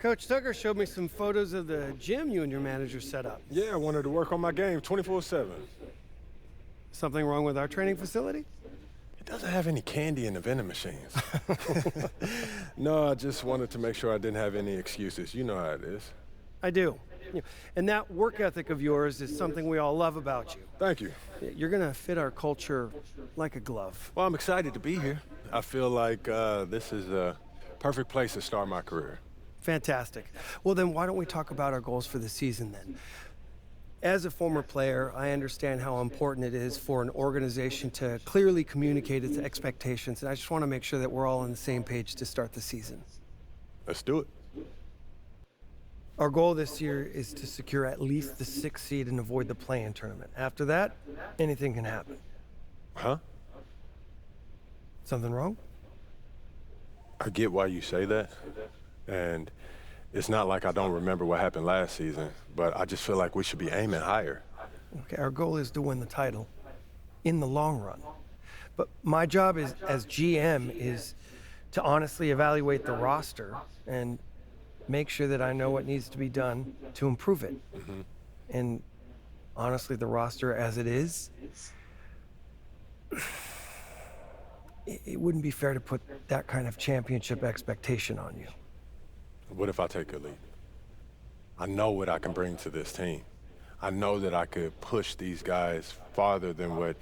Coach Tucker showed me some photos of the gym you and your manager set up. Yeah, I wanted to work on my game 24/7. Something wrong with our training facility? It doesn't have any candy in the vending machines. No, I just wanted to make sure I didn't have any excuses. You know how it is. I do. And that work ethic of yours is something we all love about you. Thank you. You're gonna fit our culture like a glove. Well, I'm excited to be here. I feel like this is a perfect place to start my career. Fantastic. Well, then why don't we talk about our goals for the season then? As a former player, I understand how important it is for an organization to clearly communicate its expectations, and I just want to make sure that we're all on the same page to start the season. Let's do it. Our goal this year is to secure at least the 6th seed and avoid the play-in tournament. After that, anything can happen. Huh? Something wrong? I get why you say that. And it's not like I don't remember what happened last season, but I just feel like we should be aiming higher. Okay, our goal is to win the title in the long run. But my job is, as GM is to honestly evaluate the roster and make sure that I know what needs to be done to improve it. And honestly, the roster as it is, it wouldn't be fair to put that kind of championship expectation on you. What if I take a lead? I know what I can bring to this team. I know that I could push these guys farther than what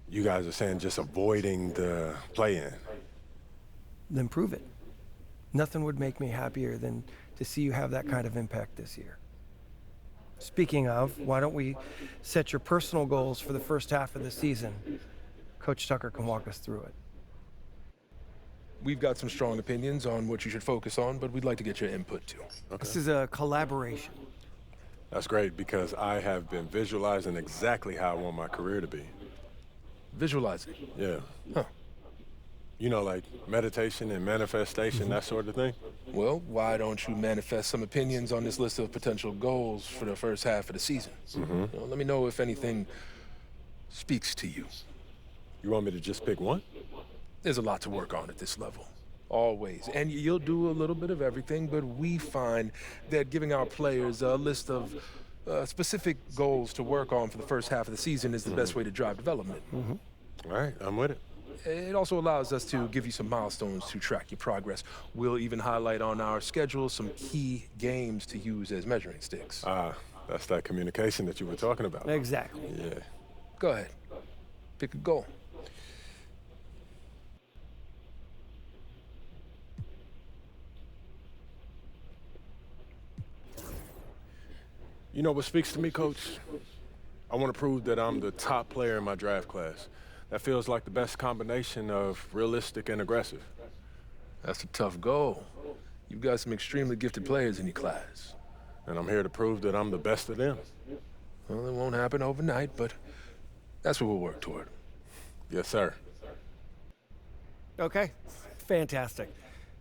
you guys are saying, just avoiding the play-in. Then prove it. Nothing would make me happier than to see you have that kind of impact this year. Speaking of, why don't we set your personal goals for the first half of the season? Coach Tucker can walk us through it. We've got some strong opinions on what you should focus on, but we'd like to get your input too. This is a collaboration. That's great because I have been visualizing exactly how I want my career to be. Visualizing. Yeah. Huh. You know, like meditation and manifestation, that sort of thing. Well, why don't you manifest some opinions on this list of potential goals for the first half of the season? You know, let me know if anything speaks to you. You want me to just pick one? There's a lot to work on at this level, always. And you'll do a little bit of everything, but we find that giving our players a list of specific goals to work on for the first half of the season is the best way to drive development. All right, I'm with it. It also allows us to give you some milestones to track your progress. We'll even highlight on our schedule some key games to use as measuring sticks. That's that communication that you were talking about. Exactly. Yeah. Go ahead. Pick a goal. You know what speaks to me, Coach? I want to prove that I'm the top player in my draft class. That feels like the best combination of realistic and aggressive. That's a tough goal. You've got some extremely gifted players in your class. And I'm here to prove that I'm the best of them. Well, it won't happen overnight, but that's what we'll work toward. Yes, sir. Okay, fantastic.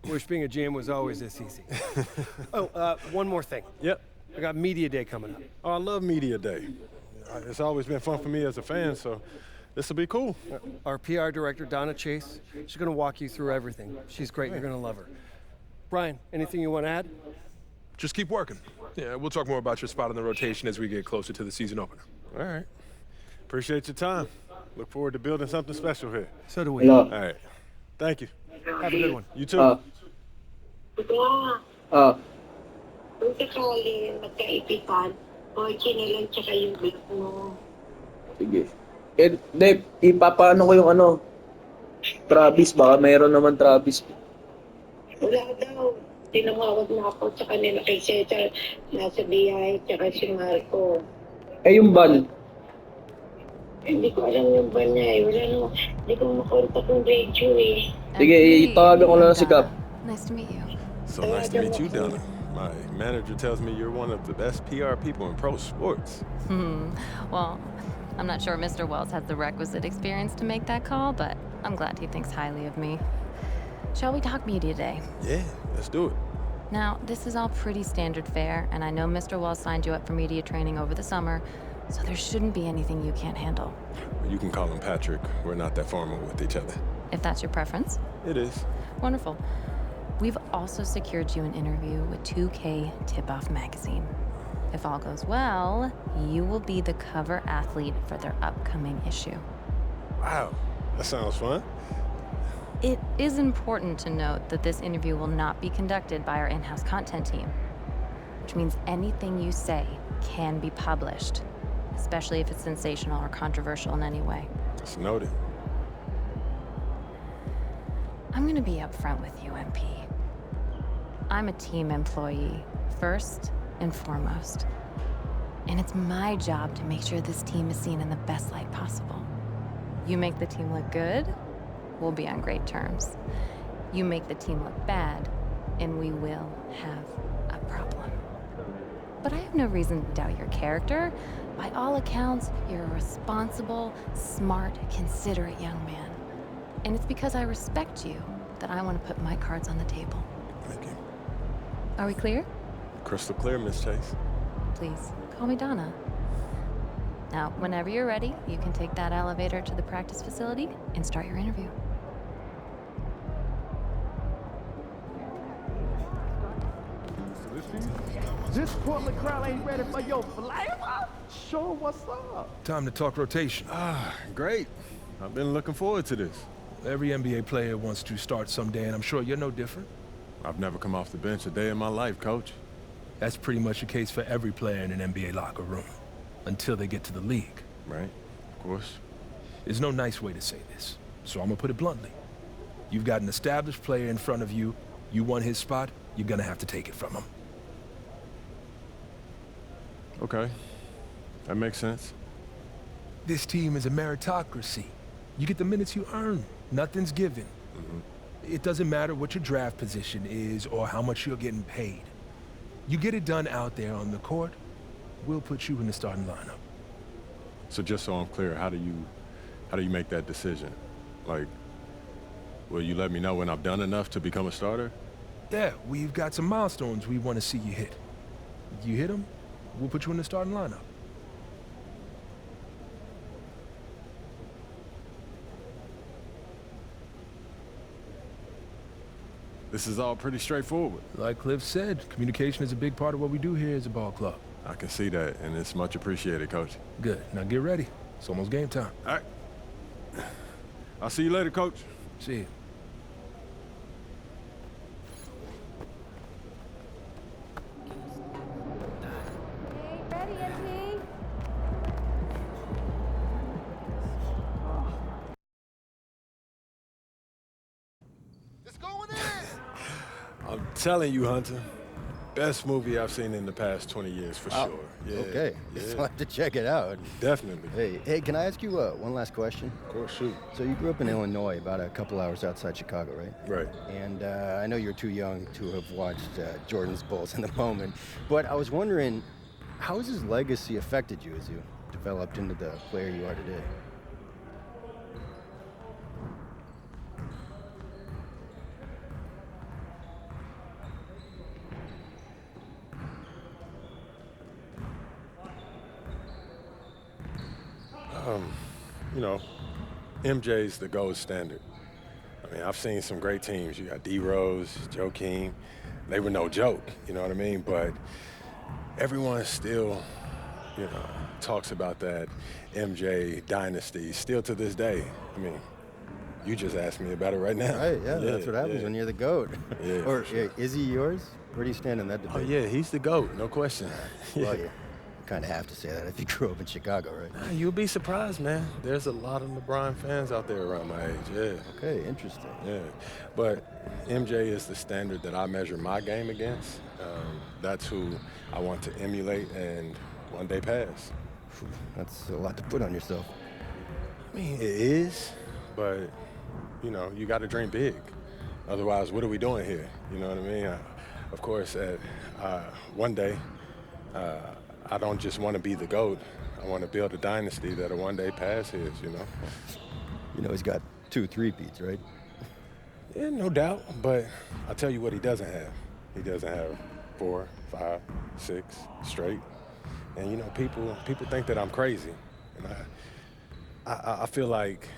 Wish being a GM was always this easy. One more thing. Yep. I got Media Day coming up. Oh, I love Media Day. It's always been fun for me as a fan, so this will be cool. Our PR director, Donna Chase, she's gonna walk you through everything. She's great, you're gonna love her. Brian, anything you want to add? Just keep working. Yeah, we'll talk more about your spot in the rotation as we get closer to the season opener. All right. Appreciate your time. Look forward to building something special here. So do we. Hello. All right. Thank you. Have a good one. You too. Kung sakali magkaibigan, okay na lang tsaka yung big mo. Sige. Eh, Dave, ipapaano ko yung Travis, baka mayroon naman Travis. Wala daw. Tinamawag na ako tsaka nila kay Cesar, nasa biyahe, tsaka si Marco. Eh, yung ban. Hindi ko alam yung ba niya eh. Wala nung, hindi ko makontak yung radio eh. Sige, itawagan ko lang si Cap. Nice to meet you. So nice to meet you, Donna. My manager tells me you're one of the best PR people in pro sports. Well, I'm not sure Mr. Wells has the requisite experience to make that call, but I'm glad he thinks highly of me. Shall we talk media day? Yeah, let's do it. Now, this is all pretty standard fare, and I know Mr. Wells signed you up for media training over the summer, so there shouldn't be anything you can't handle. You can call him Patrick. We're not that formal with each other. If that's your preference. It is. Wonderful. We've also secured you an interview with 2K Tip-Off magazine. If all goes well, you will be the cover athlete for their upcoming issue. Wow, that sounds fun. It is important to note that this interview will not be conducted by our in-house content team, which means anything you say can be published, especially if it's sensational or controversial in any way. It's noted. I'm gonna be upfront with you, MP. I'm a team employee, first and foremost. And it's my job to make sure this team is seen in the best light possible. You make the team look good, we'll be on great terms. You make the team look bad, and we will have a problem. But I have no reason to doubt your character. By all accounts, you're a responsible, smart, considerate young man. And it's because I respect you that I want to put my cards on the table. Thank you. Are we clear? Crystal clear, Miss Chase. Please, call me Donna. Now, whenever you're ready, you can take that elevator to the practice facility and start your interview. This Portland crowd ain't ready for your flavor? Show 'em what's up. Time to talk rotation. Great. I've been looking forward to this. Every NBA player wants to start someday, and I'm sure you're no different. I've never come off the bench a day in my life, Coach. That's pretty much the case for every player in an NBA locker room, until they get to the league. Right? Of course. There's no nice way to say this, so I'm gonna put it bluntly. You've got an established player in front of you. You want his spot, you're gonna have to take it from him. Okay. That makes sense. This team is a meritocracy. You get the minutes you earn. Nothing's given. It doesn't matter what your draft position is or how much you're getting paid. You get it done out there on the court, we'll put you in the starting lineup. So just so I'm clear, how do you make that decision? Like, will you let me know when I've done enough to become a starter? Yeah, we've got some milestones we want to see you hit. You hit them, we'll put you in the starting lineup. This is all pretty straightforward. Like Cliff said, communication is a big part of what we do here as a ball club. I can see that, and it's much appreciated, Coach. Good, now get ready. It's almost game time. All right. I'll see you later, Coach. See you. I'm telling you, Hunter, best movie I've seen in the past 20 years, for sure. Yeah, Okay, yeah, so I have to check it out. definitely. Hey, can I ask you one last question? Of course, shoot. So you grew up in Illinois, about a couple hours outside Chicago, right? Right. And I know you're too young to have watched Jordan's Bulls in the moment, but I was wondering, how has his legacy affected you as you developed into the player you are today? You know, MJ's the gold standard. I mean, I've seen some great teams. You got D Rose, Joakim. They were no joke, you know what I mean? But everyone still, you know, talks about that MJ dynasty still to this day. I mean, you just asked me about it right now. Right, yeah, that's what happens when you're the GOAT. Yeah, Or for sure. is he yours? Where do you stand in that debate? Oh, yeah, he's the GOAT, no question. Well, you kind of have to say that if you grew up in Chicago, right? You'll be surprised, man. There's a lot of LeBron fans out there around my age, yeah. Okay, interesting. Yeah, but MJ is the standard that I measure my game against. That's who I want to emulate and one day pass. Phew, that's a lot to put on yourself. I mean, it is, but, you know, you got to dream big. Otherwise, what are we doing here? You know what I mean? Of course, one day, I don't just want to be the GOAT. I want to build a dynasty that'll one day pass his, you know? You know, he's got 2 3-peats, right? Yeah, no doubt. But I'll tell you what he doesn't have. He doesn't have 4, 5, 6 straight. And, you know, people think that I'm crazy. And I feel like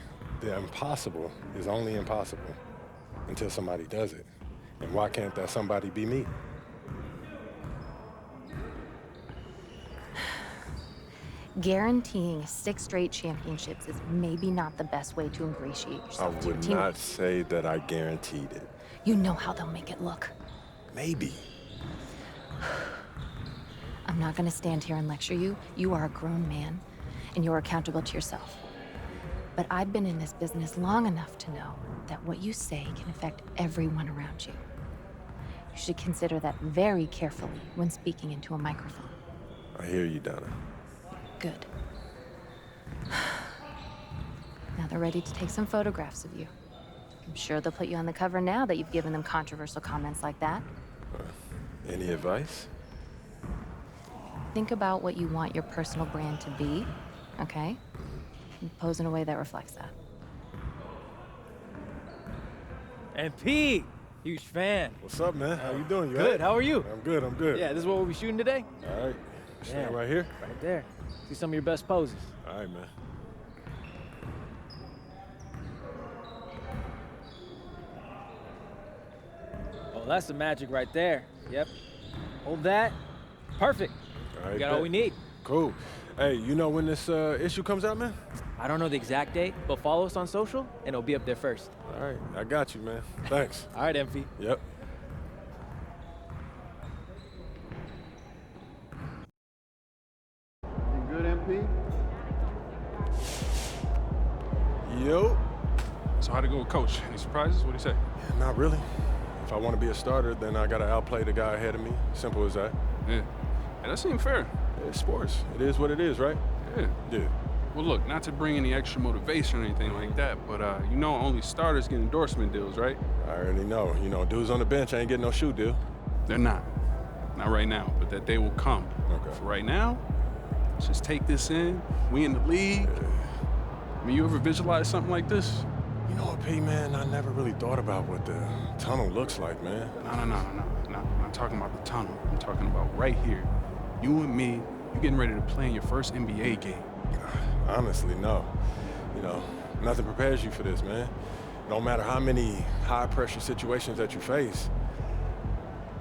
the impossible is only impossible until somebody does it. And why can't that somebody be me? Guaranteeing 6 straight championships is maybe not the best way to ingratiate I yourself to your would team. not say that I guaranteed it. You know how they'll make it look. Maybe. I'm not gonna stand here and lecture you. You are a grown man, and you're accountable to yourself. But I've been in this business long enough to know that what you say can affect everyone around you. You should consider that very carefully when speaking into a microphone. I hear you, Donna. Good. Now they're ready to take some photographs of you. I'm sure they'll put you on the cover now that you've given them controversial comments like that. Any advice? Think about what you want your personal brand to be, okay? And pose in a way that reflects that. MP, huge fan. What's up, man? How you doing? You Good, all right? how are you? I'm good, I'm good. Yeah, this is what we'll be shooting today? All right. Stand Yeah. right here. Right there. See some of your best poses. All right, man. Oh, that's the magic right there. Yep. Hold that. Perfect. All right, We got all bet. we need. Cool. Hey, you know when this issue comes out, man? I don't know the exact date, but follow us on social, and it'll be up there first. All right, I got you, man. Thanks. All right, MP. Yep. You good, MP? Yo. So how'd it go with Coach? Any surprises? What'd he say? Not really. If I want to be a starter, then I got to outplay the guy ahead of me. Simple as that. Yeah. Hey, that seemed fair. It's sports. It is what it is, right? Yeah. Yeah. Well, look, not to bring any extra motivation or anything like that, but you know only starters get endorsement deals, right? I already know. You know, dudes on the bench ain't getting no shoe deal. They're not. Not right now, but that day will come. Okay. For right now, let's just take this in. We in the league. I mean, you ever visualize something like this? You know what, P, man? I never really thought about what the tunnel looks like, man. No. I'm not talking about the tunnel. I'm talking about right here. You and me, you getting ready to play in your first NBA game. Honestly, no. You know, nothing prepares you for this, man. No matter how many high-pressure situations that you face,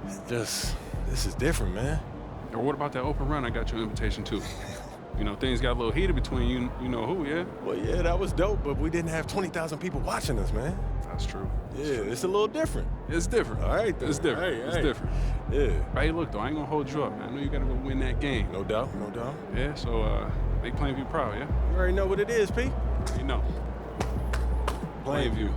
it's just, this is different, man. Or what about that open run I got you an invitation to? You know, things got a little heated between you know who, yeah? Well, yeah, that was dope, but we didn't have 20,000 people watching us, man. That's true. Yeah, it's a little different. It's different. All right, then. It's different. Hey, it's hey. different. Yeah. But hey, look, though, I ain't gonna hold you up, man. I know you gotta go win that game. No doubt, no doubt. Yeah, so, make Plainview proud, yeah? You already know what it is, P. You know. Plainview.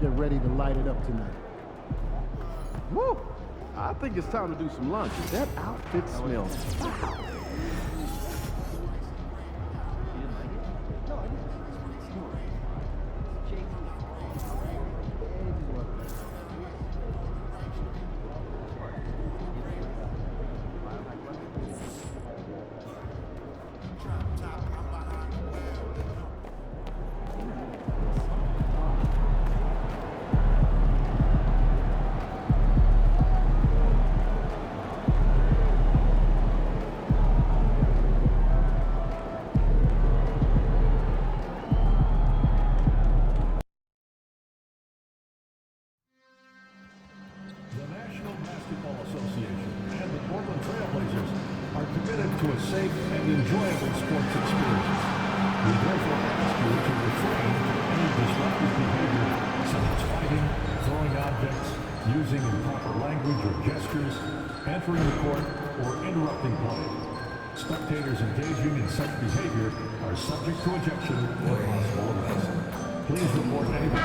Get ready to light it up tonight. Woo! I think it's time to do some laundry. That outfit smells foul. The National Basketball Association and the Portland Trailblazers are committed to a safe and enjoyable sports experience. We therefore ask you to refrain from any disruptive behavior, such as fighting, throwing objects, using improper language or gestures, entering the court, or interrupting play. Spectators engaging in such behavior are subject to ejection or possible arrest. Please report anything.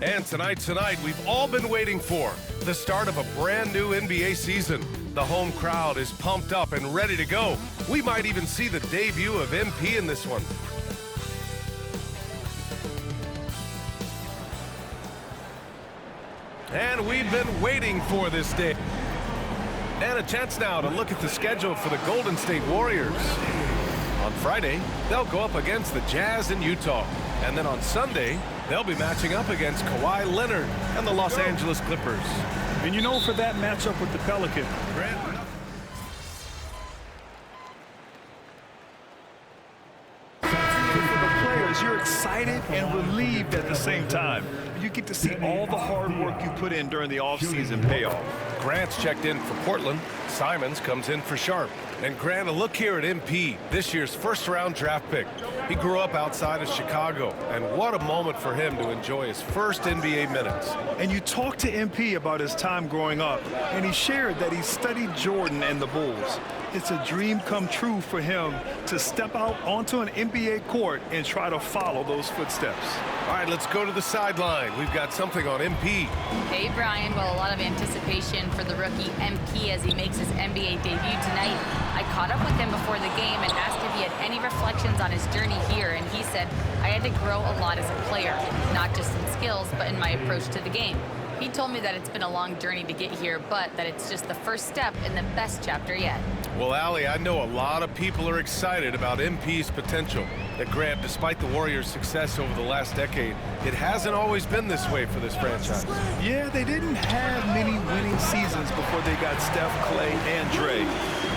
And tonight, we've all been waiting for the start of a brand new NBA season. The home crowd is pumped up and ready to go. We might even see the debut of MP in this one. And we've been waiting for this day. And a chance now to look at the schedule for the Golden State Warriors. On Friday, they'll go up against the Jazz in Utah. And then on Sunday, they'll be matching up against Kawhi Leonard and the Los Angeles Clippers. And you know, for that matchup with the Pelicans, you're excited and relieved at the same time. You get to see all the hard work you put in during the offseason pay off. Grant's checked in for Portland. Simons comes in for Sharp. And Grant, a look here at MP, this year's first-round draft pick. He grew up outside of Chicago, and what a moment for him to enjoy his first NBA minutes. And you talked to MP about his time growing up, and he shared that he studied Jordan and the Bulls. It's a dream come true for him to step out onto an NBA court and try to follow those footsteps. All right, let's go to the sideline. We've got something on MP. Hey, Brian. Well, a lot of anticipation for the rookie MP as he makes his NBA debut tonight. I caught up with him before the game and asked if he had any reflections on his journey here, and he said, I had to grow a lot as a player, not just in skills, but in my approach to the game. He told me that it's been a long journey to get here, but that it's just the first step in the best chapter yet. Well, Allie, I know a lot of people are excited about MP's potential. That Grant, despite the Warriors' success over the last decade, it hasn't always been this way for this franchise. Yeah, they didn't have many winning seasons before they got Steph, Clay, and Dre.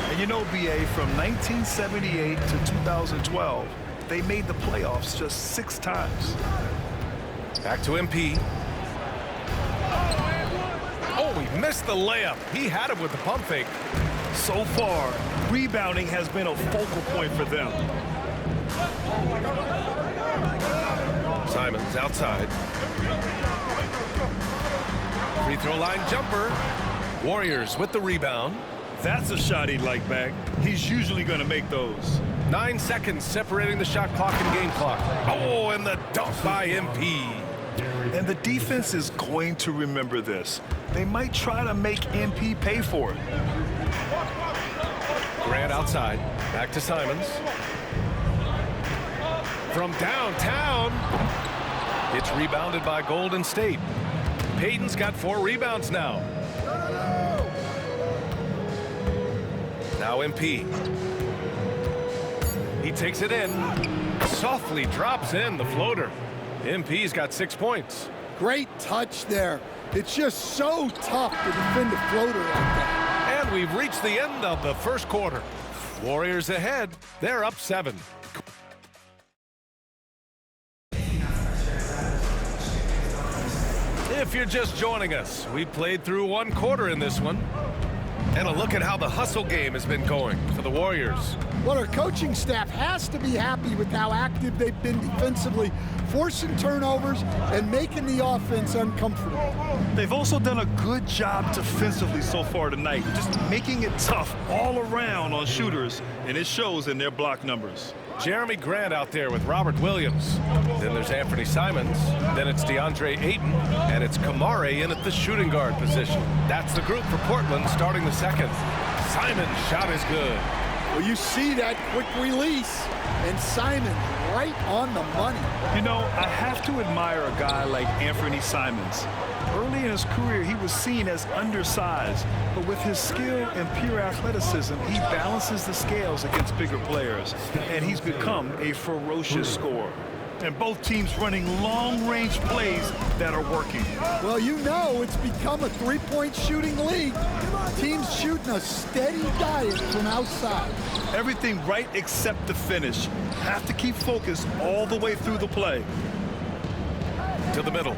And you know, BA, from 1978 to 2012, they made the playoffs just 6 times. Back to MP. Oh, he missed the layup. He had it with the pump fake. So far, rebounding has been a focal point for them. Simons outside. Free throw line jumper. Warriors with the rebound. That's a shot he'd like back. He's usually going to make those. 9 seconds separating the shot clock and game clock. Oh, and the dunk by MP. And the defense is going to remember this. They might try to make MP pay for it. Grant outside. Back to Simons. From downtown. It's rebounded by Golden State. Payton's got 4 rebounds now. Now MP. He takes it in. Softly drops in the floater. MP's got 6 points. Great touch there. It's just so tough to defend a floater like that. And we've reached the end of the first quarter. Warriors ahead. They're up 7. If you're just joining us, we played through 1 quarter in this one. And a look at how the hustle game has been going for the Warriors. Well, our coaching staff has to be happy with how active they've been defensively, forcing turnovers and making the offense uncomfortable. They've also done a good job defensively so far tonight, just making it tough all around on shooters, and it shows in their block numbers. Jeremy Grant out there with Robert Williams. Then there's Anthony Simons. Then it's DeAndre Ayton. And it's Kamare in at the shooting guard position. That's the group for Portland starting the second. Simons' shot is good. Well, you see that quick release. And Simons right on the money. You know, I have to admire a guy like Anthony Simons. Early in his career, he was seen as undersized, but with his skill and pure athleticism, he balances the scales against bigger players, and he's become a ferocious scorer. And both teams running long-range plays that are working. Well, you know it's become a three-point shooting league. Teams shooting a steady diet from outside. Everything right except the finish. Have to keep focused all the way through the play. To the middle.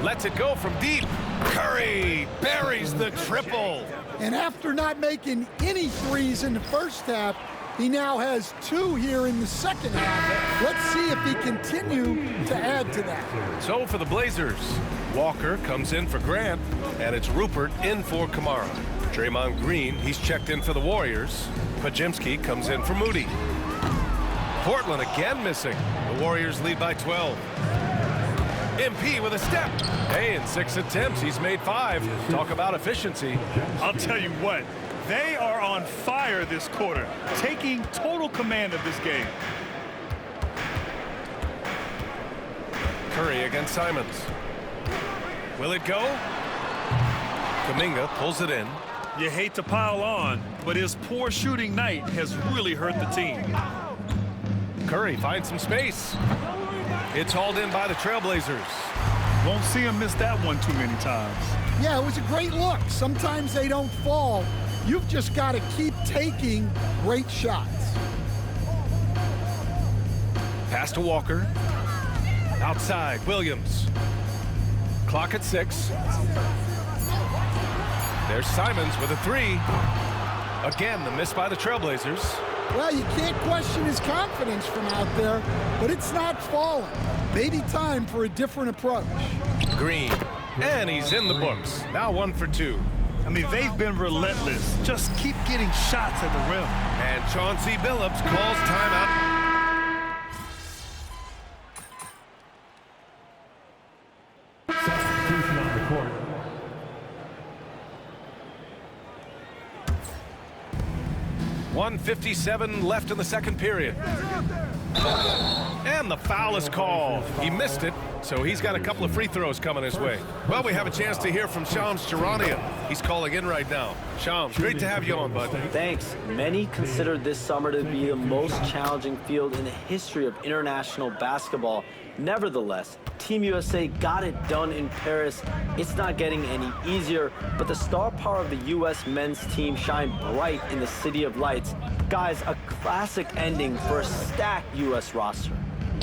Lets it go from deep. Curry buries the triple. And after not making any threes in the first half, he now has 2 here in the second half. Let's see if he continues to add to that. So for the Blazers, Walker comes in for Grant, and it's Rupert in for Kamara. Draymond Green, he's checked in for the Warriors. Pajimski comes in for Moody. Portland again missing. The Warriors lead by 12. MP with a step. Hey, in 6 attempts, he's made 5. Talk about efficiency. I'll tell you what, they are on fire this quarter, taking total command of this game. Curry against Simons. Will it go? Kuminga pulls it in. You hate to pile on, but his poor shooting night has really hurt the team. Curry finds some space. It's hauled in by the Trailblazers. Won't see him miss that one too many times. Yeah, it was a great look. Sometimes they don't fall. You've just got to keep taking great shots. Pass to Walker. Outside, Williams. Clock at 6. There's Simons with a 3. Again, the miss by the Trailblazers. Well, you can't question his confidence from out there, but it's not falling. Maybe time for a different approach. Green, and he's in the books. Now 1 for 2. I mean, they've been relentless. Just keep getting shots at the rim. And Chauncey Billups calls timeout. Substitution on the court. .157 left in the second period. And the foul is called. He missed it, so he's got a couple of free throws coming his way. Well, we have a chance to hear from Shams Charania. He's calling in right now. Shams, great to have you on, bud. Thanks. Many consider this summer to be the most challenging field in the history of international basketball. Nevertheless, Team USA got it done in Paris. It's not getting any easier, but the star power of the U.S. men's team shined bright in the City of Lights. Guys, a classic ending for a stacked U.S. roster.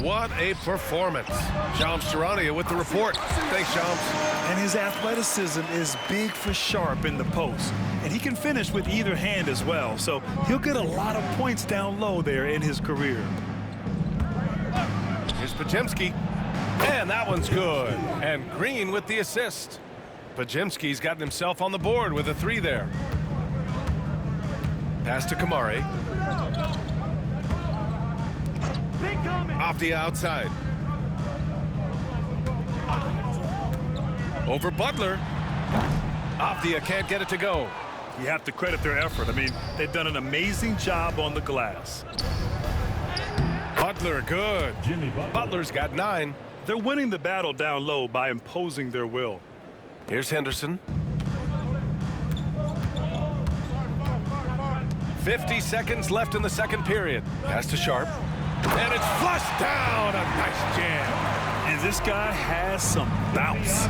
What a performance. Shams Charania with the report. Thanks, Shams. And his athleticism is big for Sharp in the post. And he can finish with either hand as well, so he'll get a lot of points down low there in his career. Here's Podziemski. And that one's good. And Green with the assist. Podziemski's gotten himself on the board with a 3 there. Pass to Kamari. Off the outside. Over Butler. Avdia can't get it to go. You have to credit their effort. I mean, they've done an amazing job on the glass. Butler, good. Butler's got 9. They're winning the battle down low by imposing their will. Here's Henderson. 50 seconds left in the second period. Pass to Sharp. And it's flushed down. A nice jam. And this guy has some bounce.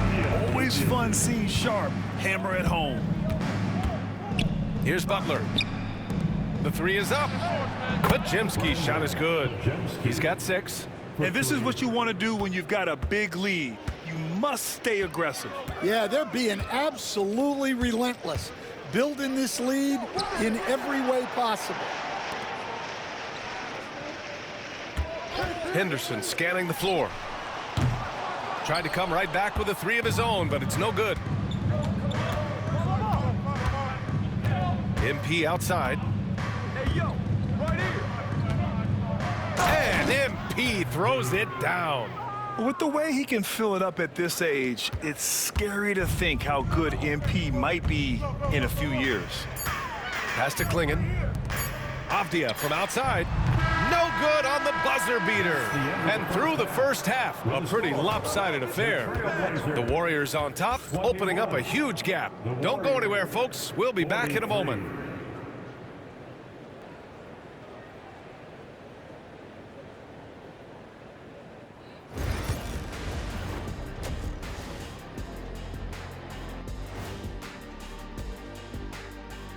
Always fun seeing Sharp hammer at home. Here's Butler. The 3 is up. Podziemski's shot is good. He's got 6. And this is what you want to do when you've got a big lead. You must stay aggressive. Yeah, they're being absolutely relentless, building this lead in every way possible. Henderson scanning the floor. Tried to come right back with a 3 of his own, but it's no good. MP outside. Hey, yo, right here. And MP throws it down. With the way he can fill it up at this age, it's scary to think how good MP might be in a few years. Pass to Klingon. Avdia from outside. No good on the buzzer beater. And through the first half, a pretty lopsided affair. The Warriors on top, opening up a huge gap. Don't go anywhere, folks. We'll be back in a moment.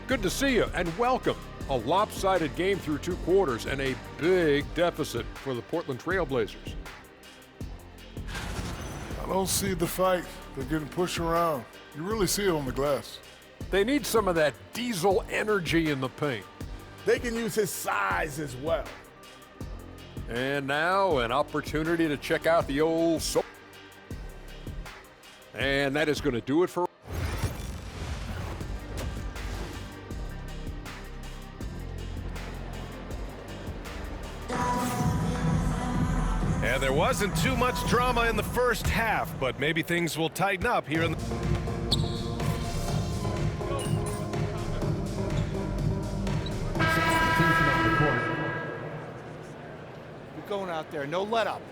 Good to see you and welcome. A lopsided game through 2 quarters and a big deficit for the Portland Trailblazers. I don't see the fight. They're getting pushed around. You really see it on the glass. They need some of that diesel energy in the paint. They can use his size as well. And now an opportunity to check out the old soul. And that is going to do it for there wasn't too much drama in the first half, but maybe things will tighten up here in the... You're going out there, no let up.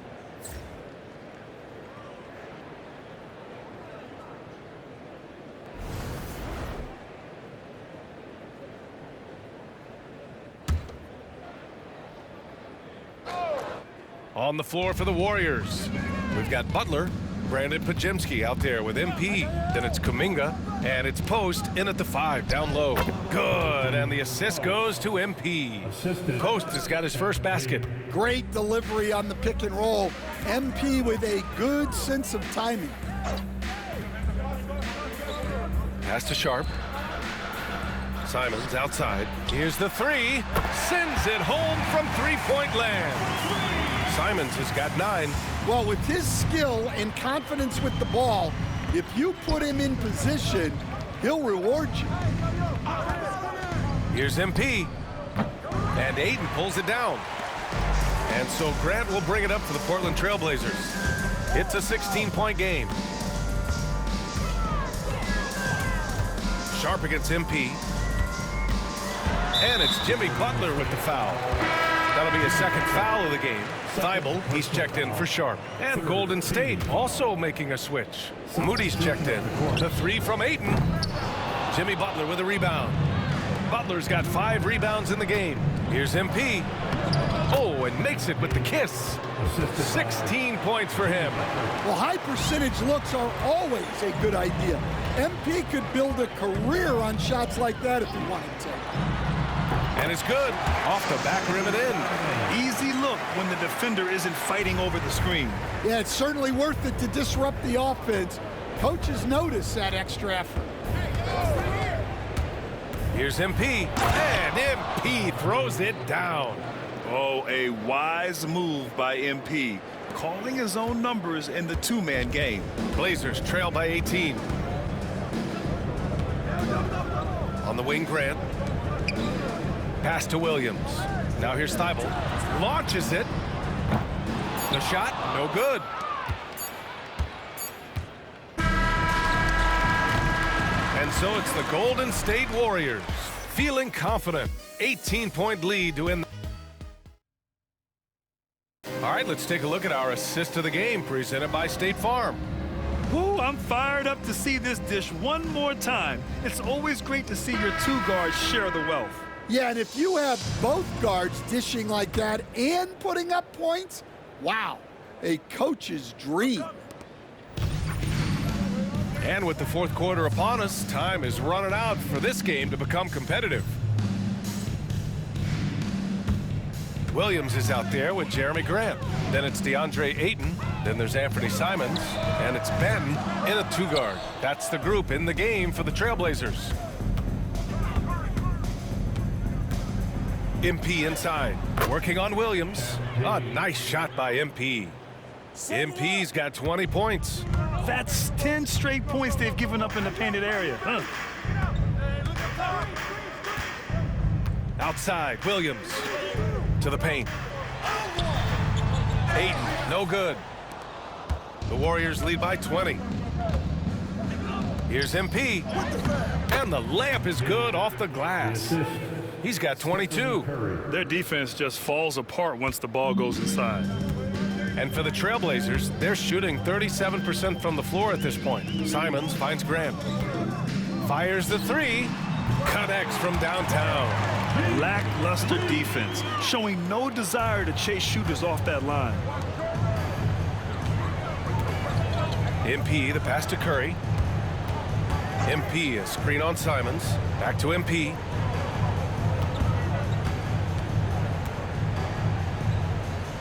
On the floor for the Warriors, we've got Butler, Brandon Pajemski out there with MP. Then it's Kuminga, and it's Post in at the 5, down low. Good, and the assist goes to MP. Post has got his first basket. Great delivery on the pick and roll. MP with a good sense of timing. Pass to Sharp. Simons outside. Here's the 3. Sends it home from three-point land. Simons has got 9. Well, with his skill and confidence with the ball, if you put him in position, he'll reward you. Here's MP. And Ayton pulls it down. And so Grant will bring it up for the Portland Trailblazers. It's a 16-point game. Sharp against MP. And it's Jimmy Butler with the foul. That'll be a second foul of the game. Thibault, he's checked in for Sharp. And Golden State also making a switch. Moody's checked in. The 3 from Ayton. Jimmy Butler with a rebound. Butler's got 5 rebounds in the game. Here's MP. Oh, and makes it with the kiss. 16 points for him. Well, high percentage looks are always a good idea. MP could build a career on shots like that if he wanted to. And it's good. Off the back rim and in. Easy look when the defender isn't fighting over the screen. Yeah, it's certainly worth it to disrupt the offense. Coaches notice that extra effort. Here's MP. And MP throws it down. Oh, a wise move by MP, calling his own numbers in the two-man game. Blazers trail by 18. On the wing, Grant. Pass to Williams. Now here's Thibault. Launches it. The shot, no good. And so it's the Golden State Warriors feeling confident. 18-point lead to win. All right, let's take a look at our assist of the game presented by State Farm. Ooh, I'm fired up to see this dish one more time. It's always great to see your two guards share the wealth. Yeah, and if you have both guards dishing like that and putting up points, wow, a coach's dream. And with the fourth quarter upon us, time is running out for this game to become competitive. Williams is out there with Jeremy Grant. Then it's DeAndre Ayton. Then there's Anthony Simons. And it's Ben in a 2-guard. That's the group in the game for the Trailblazers. MP inside, working on Williams. A nice shot by MP. MP's got 20 points. That's 10 straight points they've given up in the painted area. Outside, Williams to the paint. Ayton, no good. The Warriors lead by 20. Here's MP. And the layup is good off the glass. He's got 22. Their defense just falls apart once the ball goes inside. And for the Trailblazers, they're shooting 37% from the floor at this point. Simons finds Grant. Fires the 3. Connects from downtown. Lackluster defense, showing no desire to chase shooters off that line. MP, the pass to Curry. MP, a screen on Simons. Back to MP.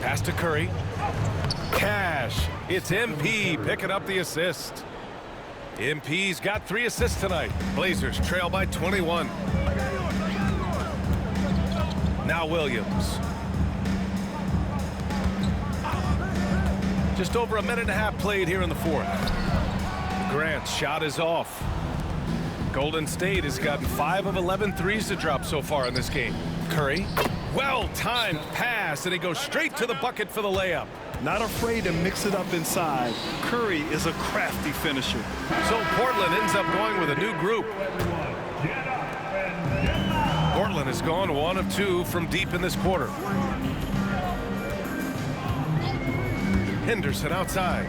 Pass to Curry. Cash. It's MP picking up the assist. MP's got 3 assists tonight. Blazers trail by 21. Now Williams. Just over a minute and a half played here in the fourth. Grant's shot is off. Golden State has gotten 5 of 11 threes to drop so far in this game. Curry. Well-timed pass, and he goes straight to the bucket for the layup. Not afraid to mix it up inside. Curry is a crafty finisher. So Portland ends up going with a new group. Portland has gone 1 of 2 from deep in this quarter. Henderson outside.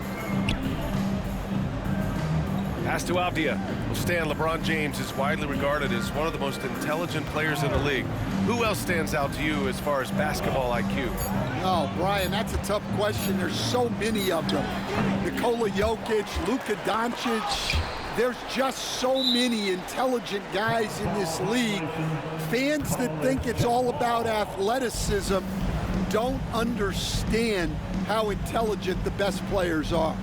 Pass to Avdia. Well, Stan, LeBron James is widely regarded as one of the most intelligent players in the league. Who else stands out to you as far as basketball IQ? Oh, Brian, that's a tough question. There's so many of them. Nikola Jokic, Luka Doncic. There's just so many intelligent guys in this league. Fans that think it's all about athleticism don't understand how intelligent the best players are.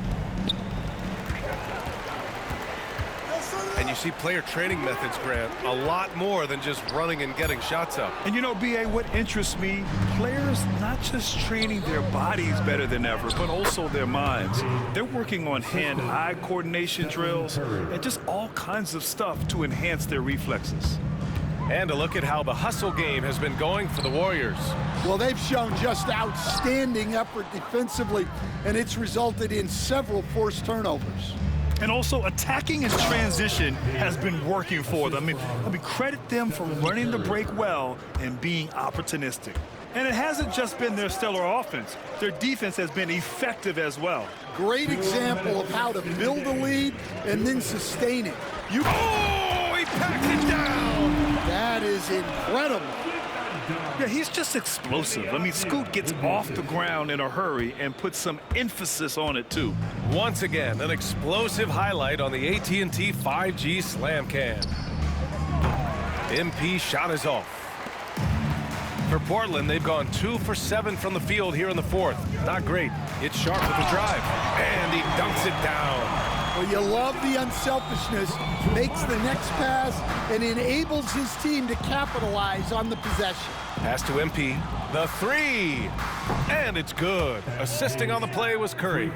And you see player training methods, Grant, a lot more than just running and getting shots up. And you know, B.A., what interests me, players not just training their bodies better than ever, but also their minds. They're working on hand-eye coordination drills and just all kinds of stuff to enhance their reflexes. And a look at how the hustle game has been going for the Warriors. Well, they've shown just outstanding effort defensively, and it's resulted in several forced turnovers. And also, attacking in transition has been working for them. I mean, credit them for running the break well and being opportunistic. And it hasn't just been their stellar offense. Their defense has been effective as well. Great example of how to build a lead and then sustain it. Oh, he packed it down! That is incredible. Yeah, he's just explosive. I mean, Scoot gets off the ground in a hurry and puts some emphasis on it, too. Once again, an explosive highlight on the AT&T 5G Slam Cam. MP shot is off. For Portland, they've gone 2 for 7 from the field here in the fourth. Not great. It's Sharp with the drive, and he dunks it down. Well, you love the unselfishness, makes the next pass, and enables his team to capitalize on the possession. Pass to MP, the 3, and it's good. Assisting on the play was Curry.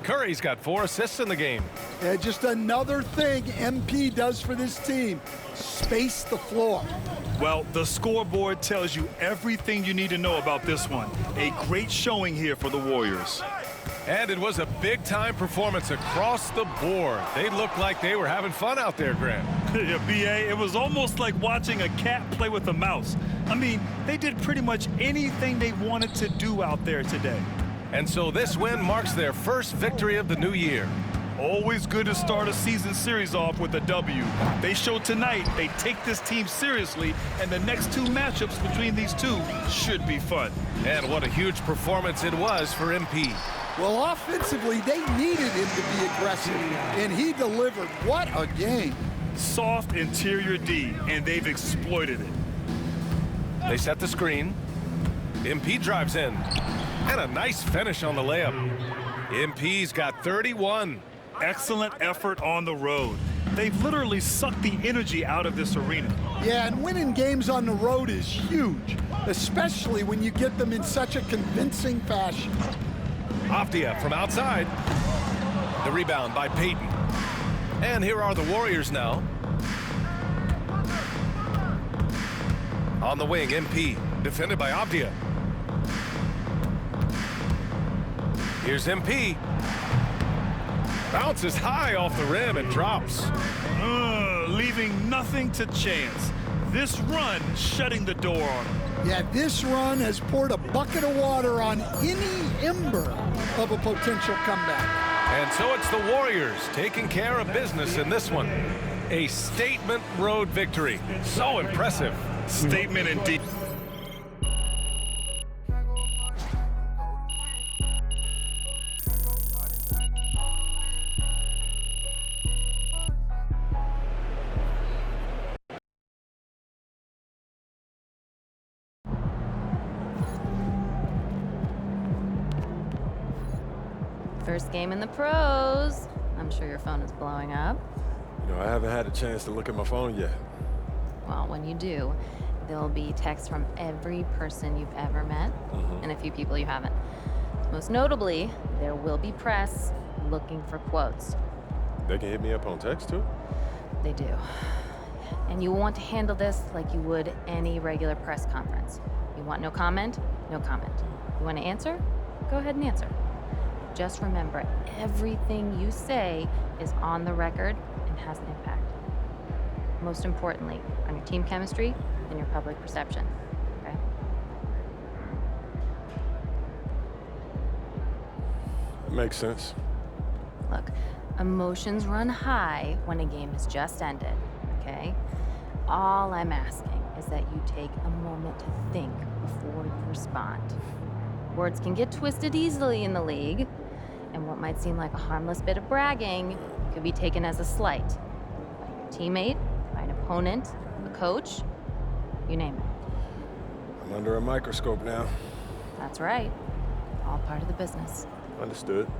Curry's got 4 assists in the game. Yeah, just another thing MP does for this team, space the floor. Well, the scoreboard tells you everything you need to know about this one. A great showing here for the Warriors. And it was a big-time performance across the board. They looked like they were having fun out there, Grant. Yeah, B.A., it was almost like watching a cat play with a mouse. I mean, they did pretty much anything they wanted to do out there today. And so this win marks their first victory of the new year. Always good to start a season series off with a W. They showed tonight they take this team seriously, and the next 2 matchups between these two should be fun. And what a huge performance it was for MP. Well, offensively, they needed him to be aggressive, and he delivered. What a game. Soft interior D, and they've exploited it. They set the screen. MP drives in, and a nice finish on the layup. MP's got 31. Excellent effort on the road. They've literally sucked the energy out of this arena. Yeah, and winning games on the road is huge, especially when you get them in such a convincing fashion. Avdia from outside. The rebound by Payton. And here are the Warriors now. On the wing, MP, defended by Avdia. Here's MP. Bounces high off the rim and drops. Leaving nothing to chance. This run shutting the door on him. Yeah, this run has poured a bucket of water on any ember of a potential comeback. And so it's the Warriors taking care of business in this one. A statement road victory. So impressive. Statement indeed. First game in the pros. I'm sure your phone is blowing up. You know, I haven't had a chance to look at my phone yet. Well, when you do, there'll be texts from every person you've ever met and a few people you haven't. Most notably, there will be press looking for quotes. They can hit me up on text too? They do. And you want to handle this like you would any regular press conference. You want no comment? No comment. You want to answer? go ahead and answer. Just remember, everything you say is on the record and has an impact. Most importantly, on your team chemistry and your public perception, okay? Makes sense. Look, emotions run high when a game has just ended, okay? All I'm asking is that you take a moment to think before you respond. Words can get twisted easily in the league, and what might seem like a harmless bit of bragging could be taken as a slight by your teammate, by an opponent, a coach, you name it. I'm under a microscope now. That's right. All part of the business. Understood.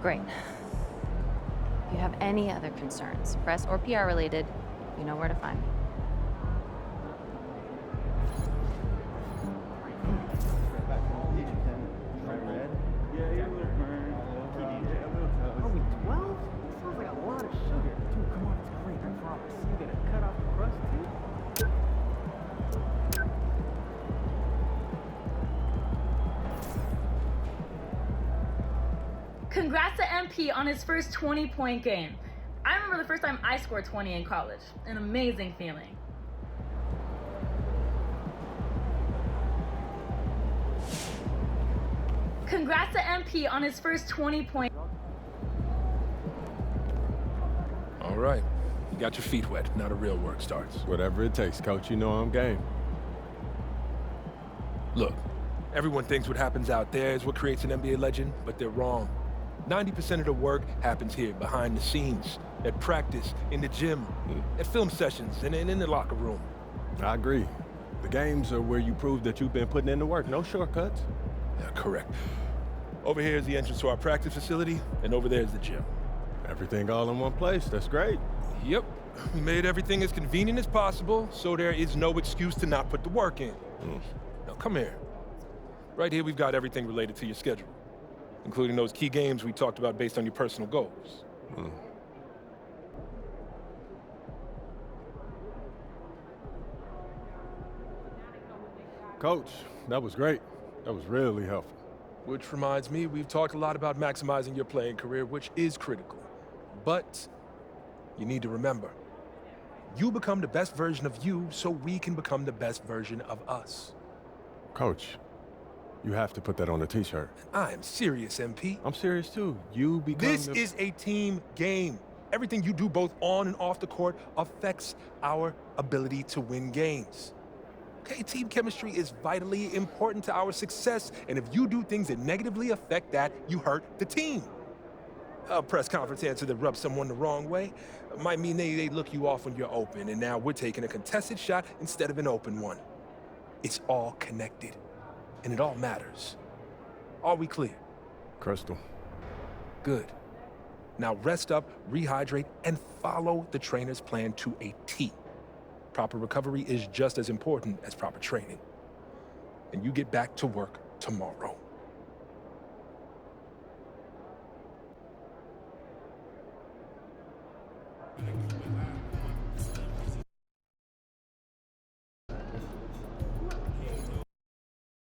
Great. If you have any other concerns, press or PR related, you know where to find me. Congrats to MP on his first 20-point game. I remember the first time I scored 20 in college. An amazing feeling. Congrats to MP on his first 20-point. All right. You got your feet wet. Now the real work starts. Whatever it takes, Coach. You know I'm game. Look, everyone thinks what happens out there is what creates an NBA legend, but they're wrong. 90% of the work happens here, behind the scenes, at practice, in the gym, at film sessions, and in the locker room. I agree. The games are where you prove that you've been putting in the work. No shortcuts. Yeah, correct. Over here is the entrance to our practice facility, and over there is the gym. Everything all in one place. That's great. Yep. We made everything as convenient as possible, so there is no excuse to not put the work in. Now, come here. Right here, we've got everything related to your schedule, including those key games we talked about based on your personal goals. Coach, that was great. That was really helpful. Which reminds me, we've talked a lot about maximizing your playing career, which is critical. But you need to remember, you become the best version of you so we can become the best version of us. Coach, you have to put that on a t-shirt. I am serious, MP. I'm serious too. You become This is a team game. Everything you do both on and off the court affects our ability to win games. Okay, team chemistry is vitally important to our success, and if you do things that negatively affect that, you hurt the team. A press conference answer that rubs someone the wrong way might mean they look you off when you're open, and now we're taking a contested shot instead of an open one. It's all connected, and it all matters. Are we clear? Crystal. Good. Now rest up, rehydrate, and follow the trainer's plan to a T. Proper recovery is just as important as proper training. And you get back to work tomorrow.